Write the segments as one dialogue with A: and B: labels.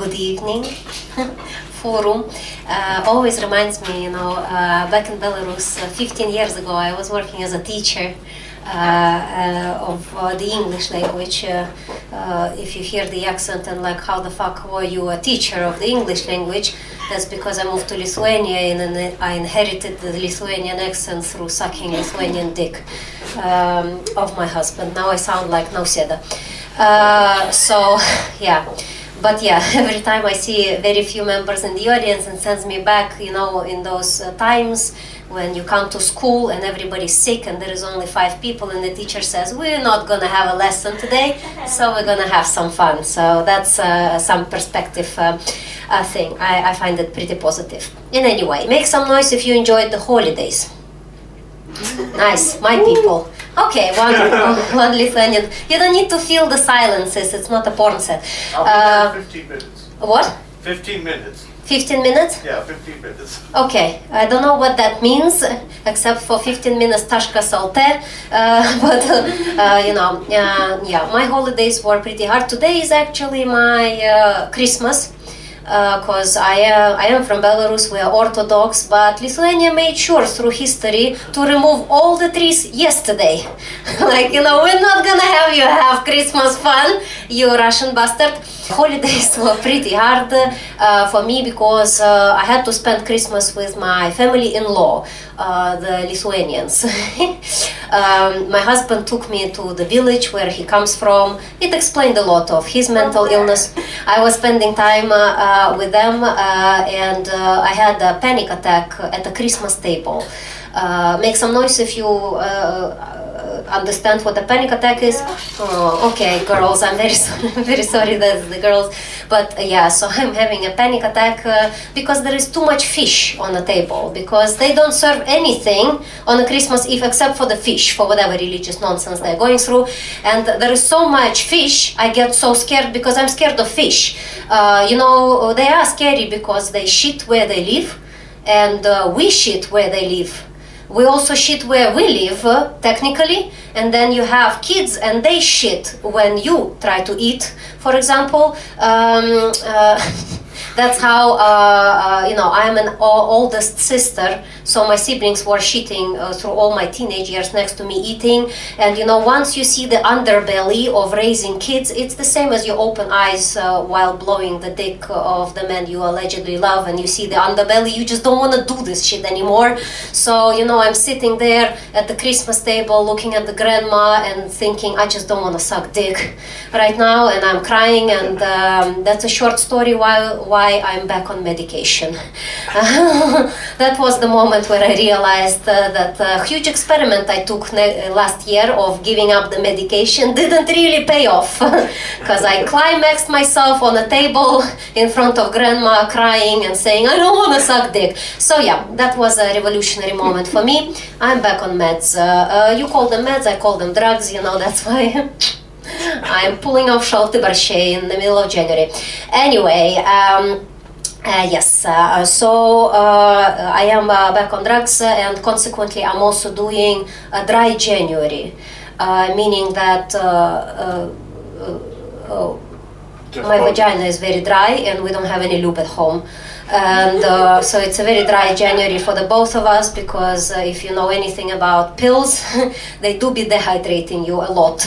A: good evening. Forum always reminds me, back in Belarus 15 years ago, I was working as a teacher of the English language. If you hear the accent and like, how the fuck were you a teacher of the English language? That's because I moved to Lithuania and I inherited the Lithuanian accent through sucking Lithuanian dick of my husband. Now I sound like Nauseda. So, yeah. But yeah, every time I see very few members in the audience, and sends me back, in those times when you come to school and everybody's sick and there is only 5 people and the teacher says, we're not gonna have a lesson today, so we're gonna have some fun. So that's some perspective thing. I find it pretty positive. And anyway, make some noise if you enjoyed the holidays. Nice, my people. Okay, one Lithuanian. You don't need to feel the silences, it's not a porn set.
B: 15 minutes.
A: What?
B: 15 minutes.
A: 15 minutes?
B: Yeah, 15 minutes.
A: Okay, I don't know what that means, except for 15 minutes Tashka Salte, yeah, my holidays were pretty hard. Today is actually my Christmas. Because I am from Belarus, we are orthodox, but Lithuania made sure through history to remove all the trees yesterday. Like, we're not gonna have you have Christmas fun, you Russian bastard. Holidays were pretty hard for me because I had to spend Christmas with my family-in-law, the Lithuanians. My husband took me to the village where he comes from. It explained a lot of his mental illness. I was spending time with them and I had a panic attack at the Christmas table. Make some noise if you understand what a panic attack is. Oh, okay, girls, I'm very sorry, very sorry, that's the girls. But yeah, so I'm having a panic attack because there is too much fish on the table, because they don't serve anything on a Christmas Eve except for the fish, for whatever religious nonsense they're going through. And there is so much fish, I get so scared because I'm scared of fish. They are scary because they shit where they live, and we shit where they live. We also shit where we live, technically, and then you have kids and they shit when you try to eat, for example. That's how, I'm an oldest sister, so my siblings were shitting through all my teenage years next to me eating. And once you see the underbelly of raising kids, it's the same as you open eyes while blowing the dick of the man you allegedly love, and you see the underbelly, you just don't want to do this shit anymore. So, I'm sitting there at the Christmas table looking at the grandma and thinking, I just don't want to suck dick right now, and I'm crying, and that's a short story why I'm back on medication. That was the moment where I realized that huge experiment I took last year of giving up the medication didn't really pay off, because I climaxed myself on a table in front of grandma crying and saying, I don't want to suck dick. So yeah, that was a revolutionary moment for me. I'm back on meds. You call them meds, I call them drugs, that's why I'm pulling off Shalty Barshay in the middle of January. Anyway, yes, so I am back on drugs, and consequently I'm also doing a dry January, meaning that my vagina is very dry and we don't have any lube at home. And so it's a very dry January for the both of us, because if you know anything about pills, they do be dehydrating you a lot.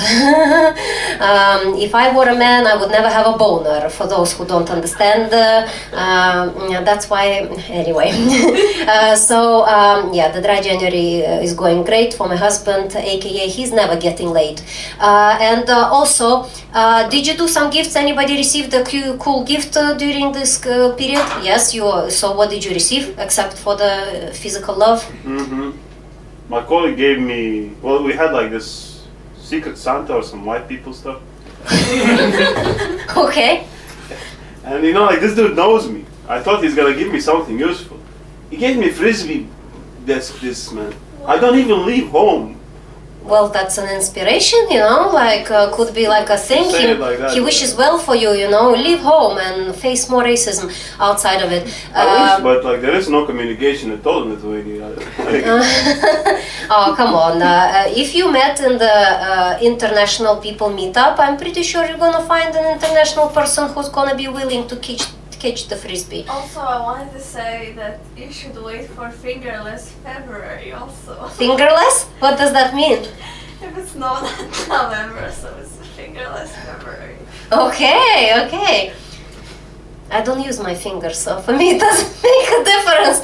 A: If I were a man, I would never have a boner, for those who don't understand. That's why, anyway. Yeah, the dry January is going great for my husband, aka he's never getting laid. And also, did you do some gifts? Anybody received a cool gift during this period? Yes. So what did you receive, except for the physical love?
C: Mm-hmm. My colleague gave me, we had like this Secret Santa or some white people stuff.
A: Okay.
C: And like this dude knows me. I thought he's gonna give me something useful. He gave me frisbee discs, man. I don't even leave home.
A: Well, that's an inspiration, like could be like a thing.
C: Say it like that,
A: He wishes well for you, leave home and face more racism outside of it.
C: I wish, but like there is no communication at all in Lithuania. Like,
A: Oh, come on. If you met in the international people meetup, I'm pretty sure you're gonna find an international person who's gonna be willing to catch the frisbee.
D: Also, I wanted to say that you should wait for fingerless February also.
A: Fingerless? What does that mean?
D: If it's not November, so it's fingerless February.
A: Okay. I don't use my fingers, so for me it doesn't make a difference.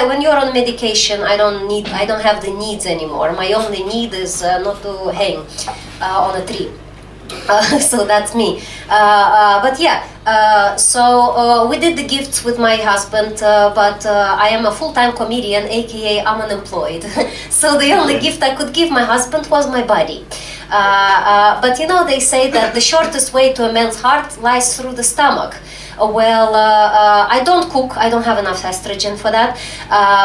A: When you're on medication, I don't have the needs anymore. My only need is not to hang on a tree. So that's me. But yeah, so we did the gifts with my husband, but I am a full-time comedian, aka I'm unemployed. So the only gift I could give my husband was my body. But they say that the shortest way to a man's heart lies through the stomach. Well, I don't cook, I don't have enough estrogen for that,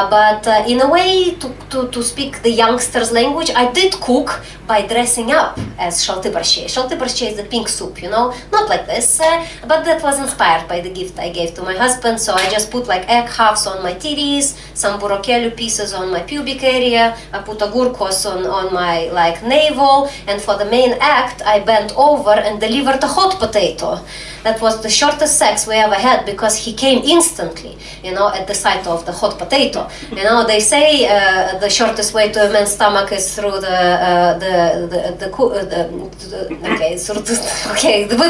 A: but in a way, to speak the youngsters' language, I did cook by dressing up as shalty-borshche. Shalty-borshche is the pink soup, not like this, but that was inspired by the gift I gave to my husband, so I just put like egg halves on my titties, some burokeliu pieces on my pubic area, I put agurkos on my navel, and for the main act, I bent over and delivered a hot potato. That was the shortest sex we ever had because he came instantly, at the sight of the hot potato. They say the shortest way to a man's stomach is through with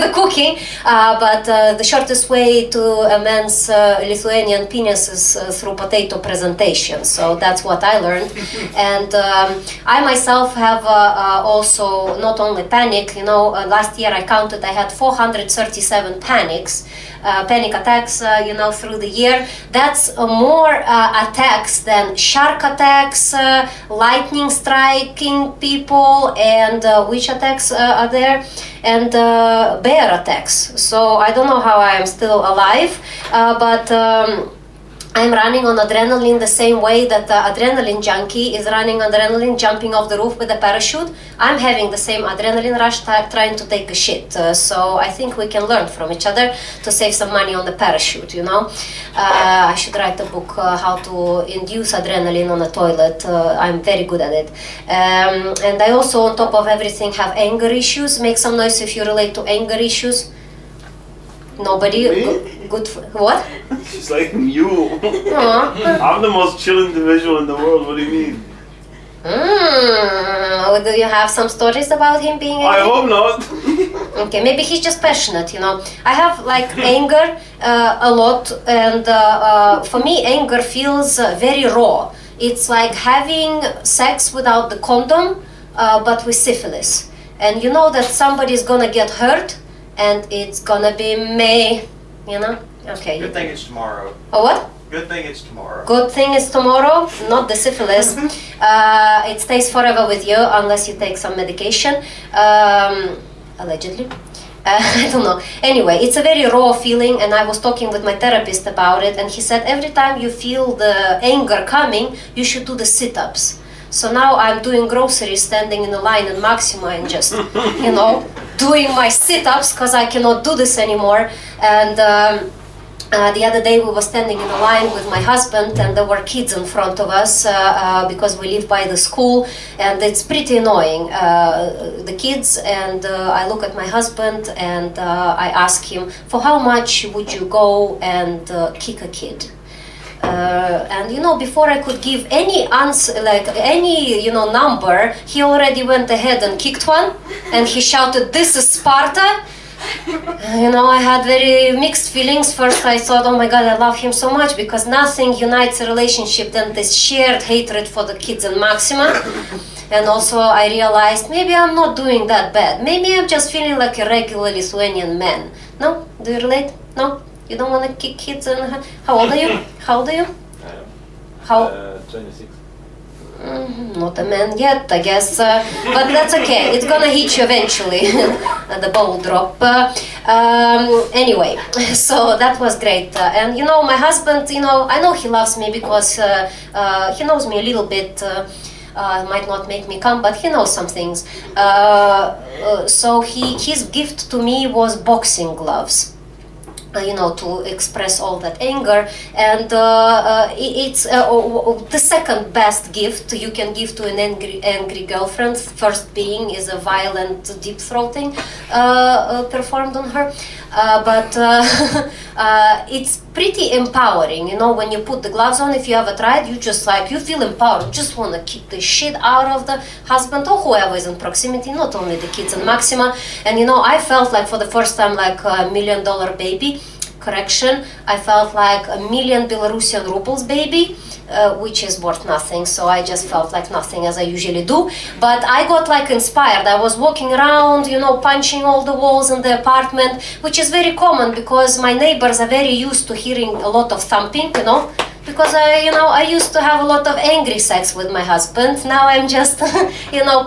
A: the cooking, but the shortest way to a man's Lithuanian penis is through potato presentation. So that's what I learned, and I myself have also not only panic. Last year I counted I had 437 panic attacks, through the year. That's more attacks than shark attacks, lightning striking people, and which attacks are there, and bear attacks. So I don't know how I am still alive, but I'm running on adrenaline the same way that the adrenaline junkie is running adrenaline jumping off the roof with a parachute. I'm having the same adrenaline rush trying to take a shit. So I think we can learn from each other to save some money on the parachute, I should write a book how to induce adrenaline on a toilet. I'm very good at it. And I also, on top of everything, have anger issues. Make some noise if you relate to anger issues. Nobody?
C: Me?
A: Good what?
C: She's like you.
A: Aw.
C: I'm the most chill individual in the world. What do you mean?
A: Do you have some stories about him being angry?
C: I hope not.
A: Okay, maybe he's just passionate, I have anger a lot, and for me anger feels very raw. It's like having sex without the condom, but with syphilis. And you know that somebody's gonna get hurt, and it's gonna be me, Okay.
B: Good thing it's tomorrow.
A: Oh, what?
B: Good thing it's tomorrow.
A: Good thing it's tomorrow, not the syphilis. It stays forever with you unless you take some medication, allegedly. I don't know. Anyway, it's a very raw feeling, and I was talking with my therapist about it, and he said every time you feel the anger coming, you should do the sit-ups. So now I'm doing groceries, standing in the line in Maxima and just, doing my sit-ups because I cannot do this anymore. And the other day we were standing in a line with my husband, and there were kids in front of us because we live by the school, and it's pretty annoying, the kids. And I look at my husband and I ask him, for how much would you go and kick a kid? And before I could give any answer, any number, he already went ahead and kicked one, and he shouted, "This is Sparta." I had very mixed feelings. First I thought, oh my god, I love him so much, because nothing unites a relationship than this shared hatred for the kids in Maxima. And also I realized maybe I'm not doing that bad. Maybe I'm just feeling like a regular Lithuanian man. No? Do you relate? No? You don't want to kick kids? How old are you? How old are you? How?
E: 26.
A: Not a man yet, I guess, but that's okay. It's gonna hit you eventually, the ball drop. Anyway, so that was great. And my husband, I know he loves me because he knows me a little bit. might not make me come, but he knows some things. So his gift to me was boxing gloves. To express all that anger, and it's the second best gift you can give to an angry girlfriend. First being is a violent deep throating performed on her, but it's pretty empowering. When you put the gloves on, if you ever tried, you just you feel empowered. You just want to kick the shit out of the husband or whoever is in proximity, not only the kids and Maxima. And I felt like for the first time like $1 million baby. Correction, I felt like $1 million Belarussian rubles baby, which is worth nothing, so I just felt like nothing as I usually do. But I got inspired. I was walking around, punching all the walls in the apartment, which is very common because my neighbors are very used to hearing a lot of thumping, because I used to have a lot of angry sex with my husband. Now I'm just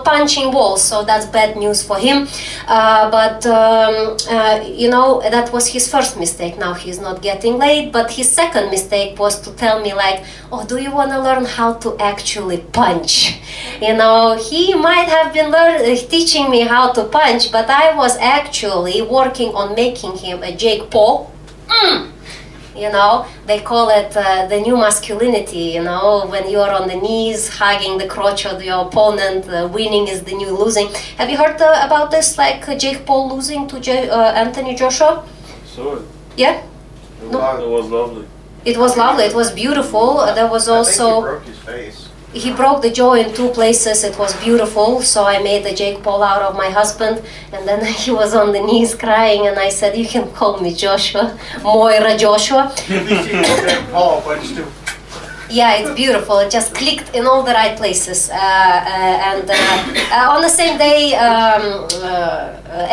A: punching walls, so that's bad news for him. But that was his first mistake. Now he's not getting laid, but his second mistake was to tell me oh, do you want to learn how to actually punch? He might have been teaching me how to punch, but I was actually working on making him a Jake Paul. They call it the new masculinity, when you're on the knees, hugging the crotch of your opponent, winning is the new losing. Have you heard about this, Jake Paul losing to Anthony Joshua?
C: Saw it.
A: Yeah?
C: It was lovely.
A: It was lovely, it was beautiful. There was also...
B: I think he broke his face.
A: He broke the jaw in 2 places. It was beautiful. So I made the Jake Paul out of my husband, and then he was on the knees crying, and I said, "You can call me Joshua, Moira Joshua."
B: Jake Paul punched him.
A: Yeah, it's beautiful. It just clicked in all the right places. And on the same day,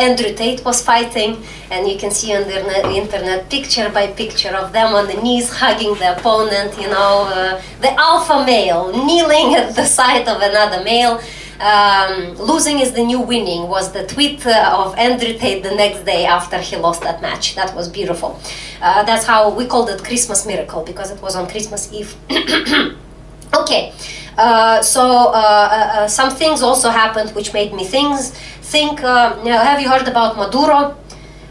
A: Andrew Tate was fighting, and you can see on the internet picture by picture of them on the knees hugging the opponent, the alpha male kneeling at the side of another male. Losing is the new winning was the tweet of Andrew Tate the next day after he lost that match. That was beautiful. That's how we called it Christmas miracle, because it was on Christmas Eve. Okay, so some things also happened which made me think. Have you heard about Maduro?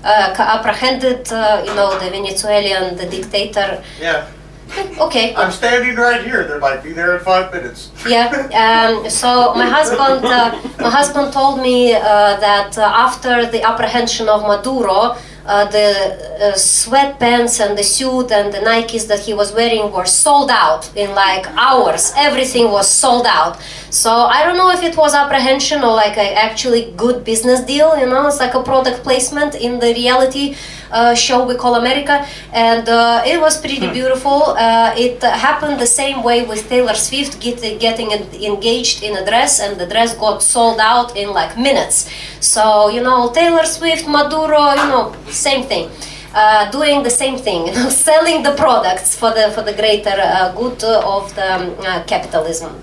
A: Apprehended, the Venezuelan, the dictator.
B: Yeah.
A: Okay.
B: I'm standing right here. They might be there in 5 minutes.
A: Yeah. So my husband told me that after the apprehension of Maduro, the sweatpants and the suit and the Nikes that he was wearing were sold out in hours. Everything was sold out. So I don't know if it was apprehension or an actually good business deal. It's like a product placement in the reality show we call America, and it was pretty beautiful. It happened the same way with Taylor Swift getting engaged in a dress, and the dress got sold out in minutes. So Taylor Swift, Maduro, same thing. Doing the same thing, selling the products for the greater good of the capitalism.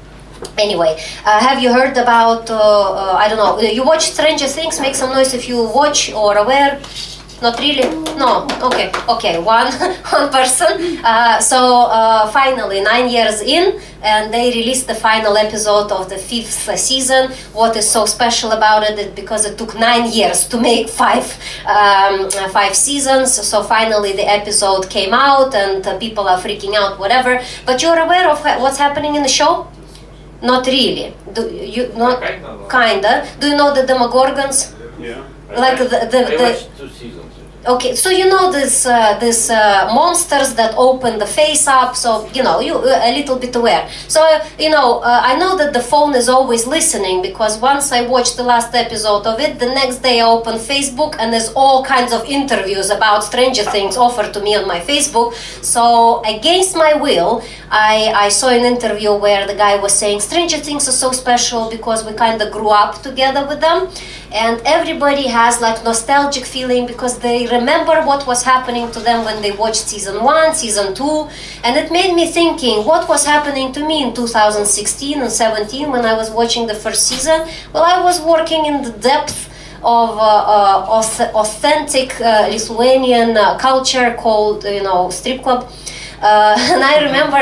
A: Anyway, have you heard about, I don't know, you watch Stranger Things? Make some noise if you watch or aware. Not really? No? Okay, one person. So finally, 9 years in, and they released the final episode of the 5th season. What is so special about it is because it took 9 years to make five seasons. So finally the episode came out, and people are freaking out, whatever. But you're aware of what's happening in the show? Not really. Do you not? Kinda. Do you know the Demogorgons?
C: Yeah.
A: Like
E: I watched 2 seasons.
A: Okay, so this monsters that open the face up, so you a little bit aware. So I know that the phone is always listening, because once I watched the last episode of it, the next day I open Facebook and there's all kinds of interviews about Stranger Things offered to me on my Facebook. So against my will, I saw an interview where the guy was saying Stranger Things are so special because we kind of grew up together with them, and everybody has nostalgic feeling because they remember what was happening to them when they watched season 1, season 2, and it made me thinking what was happening to me in 2016 and 17 when I was watching the first season. Well, I was working in the depth of authentic Lithuanian culture called strip club. And I remember,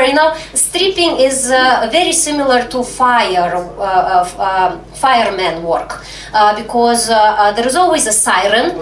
A: stripping is very similar to fireman work, because there is always a siren.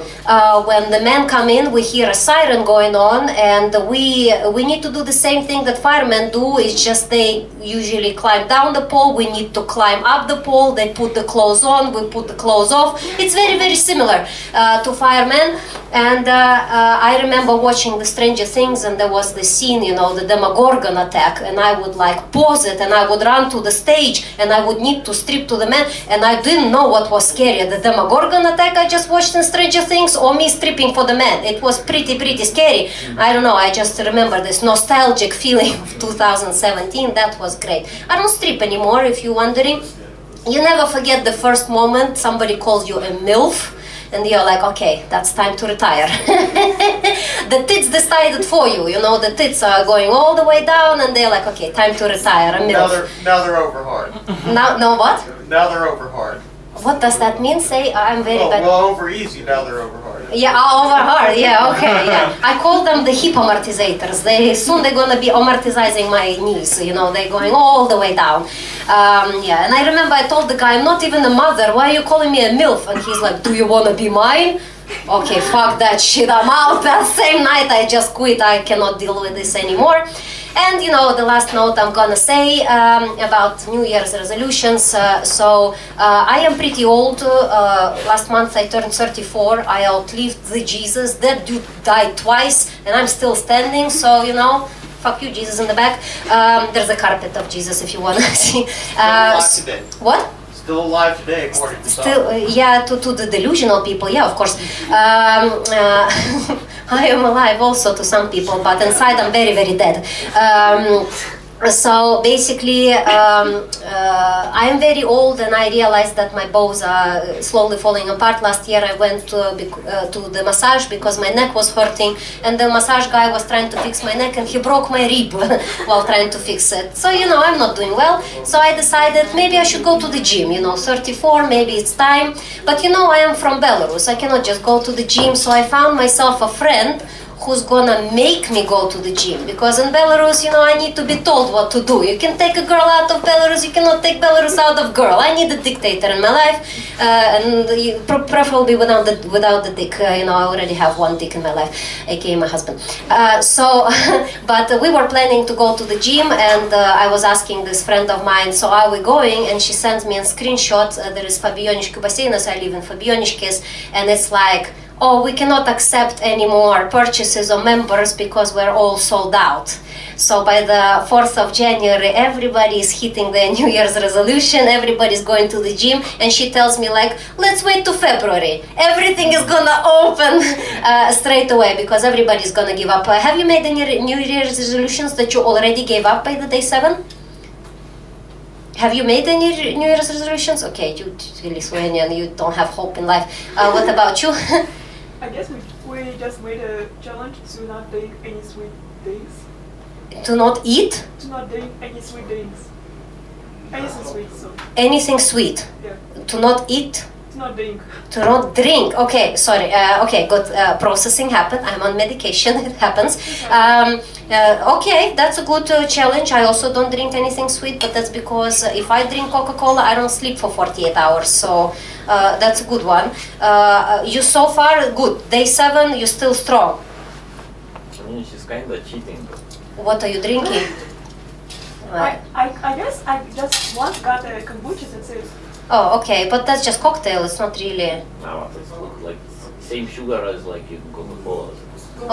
A: When the men come in, we hear a siren going on, and we need to do the same thing that firemen do. It's just they usually climb down the pole. We need to climb up the pole. They put the clothes on. We put the clothes off. It's very, very similar to firemen. And I remember watching the Stranger Things, and there was the scene, the Demogorgon attack, and I would like pause it, and I would run to the stage, and I would need to strip to the men, and I didn't know what was scarier, the Demogorgon attack I just watched in Stranger Things, or me stripping for the men. It was pretty scary. I don't know, I just remember this nostalgic feeling of 2017. That was great. I don't strip anymore, if you're wondering. You never forget the first moment somebody calls you a MILF, and you're like, okay, that's time to retire. The tits decided for you, the tits are going all the way down, and they're like, okay, time to retire, a MILF.
B: Now they're over hard.
A: Now what?
B: Now they're over hard.
A: What does that mean? Say, I'm very bad.
B: Well, over easy, now they're over hard.
A: Yeah, over hard, yeah, okay, yeah. I call them the hip amortizators. Soon they're gonna be amortizing my knees, they're going all the way down. Yeah, and I remember I told the guy, I'm not even a mother, why are you calling me a MILF? And he's like, do you wanna be mine? Okay, fuck that shit, I'm out. That same night I just quit, I cannot deal with this anymore. And the last note I'm gonna say about New Year's resolutions. I am pretty old. Last month I turned 34. I outlived the Jesus. That dude died twice, and I'm still standing. So fuck you, Jesus in the back. There's a carpet of Jesus if you wanna see. What?
B: Still alive today, according to some.
A: Yeah, to the delusional people, yeah, of course. I am alive also to some people, but inside I'm very, very dead. So basically, I am very old, and I realized that my bones are slowly falling apart. Last year I went to the massage because my neck was hurting, and the massage guy was trying to fix my neck, and he broke my rib while trying to fix it. So I'm not doing well. So I decided maybe I should go to the gym. 34, maybe it's time. But I am from Belarus. I cannot just go to the gym. So I found myself a friend who's gonna make me go to the gym, because in Belarus, I need to be told what to do. You can take a girl out of Belarus, you cannot take Belarus out of girl. I need a dictator in my life, and preferably without the dick. I already have one dick in my life, aka my husband. But we were planning to go to the gym, and I was asking this friend of mine, so are we going? And she sends me a screenshot. There is Fabioniškių baseinas, I live in Fabioniškės, and it's like, oh, we cannot accept any more purchases or members because we're all sold out. So by the 4th of January, everybody is hitting their New Year's resolution, everybody's going to the gym, and she tells me like, let's wait to February. Everything is gonna open straight away because everybody's gonna give up. Have you made any New Year's resolutions that you already gave up by the day 7? Have you made any New Year's resolutions? Okay, you Lithuanian, you don't have hope in life. What about you?
E: I guess we just made a challenge to not take any sweet things.
A: To not eat?
E: To not take any sweet things. Anything sweet, so.
A: Anything sweet?
E: Yeah.
A: To not eat?
E: To not drink.
A: To not drink. Okay, sorry. Okay, good. Processing happened. I'm on medication. It happens. Okay, that's a good challenge. I also don't drink anything sweet, but that's because if I drink Coca-Cola, I don't sleep for 48 hours. So that's a good one. You so far good. Day 7, you're still strong.
F: I mean, she's kind of cheating.
A: What are you drinking?
E: I guess I just once got a kombucha, that's it.
A: Oh, okay, but that's just cocktail. It's not really.
F: No, it's like same sugar as like in Coca-Cola.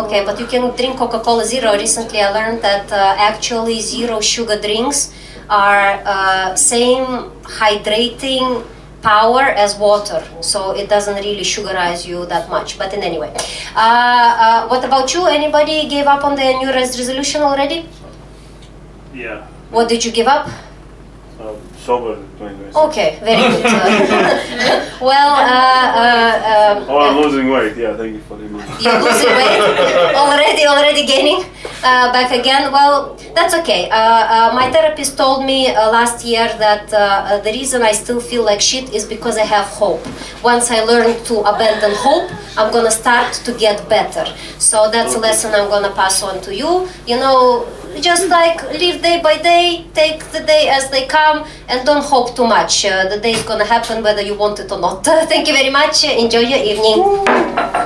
A: Okay, but you can drink Coca-Cola Zero. Recently I learned that actually zero sugar drinks are same hydrating power as water, so it doesn't really sugarize you that much. But in any way, what about you? Anybody gave up on the New Year's resolution already?
C: Yeah.
A: What did you give up?
C: Sober 2026.
A: Okay, very good. Well,
C: Oh, I'm losing weight. Yeah, thank you for the news.
A: you're losing weight already gaining back again. Well, that's okay. My therapist told me last year that the reason I still feel like shit is because I have hope. Once I learn to abandon hope, I'm gonna start to get better. So that's a lesson I'm gonna pass on to you. just like live day by day, take the day as they come, and don't hope too much. The day is gonna happen whether you want it or not. Thank you very much. Enjoy your evening.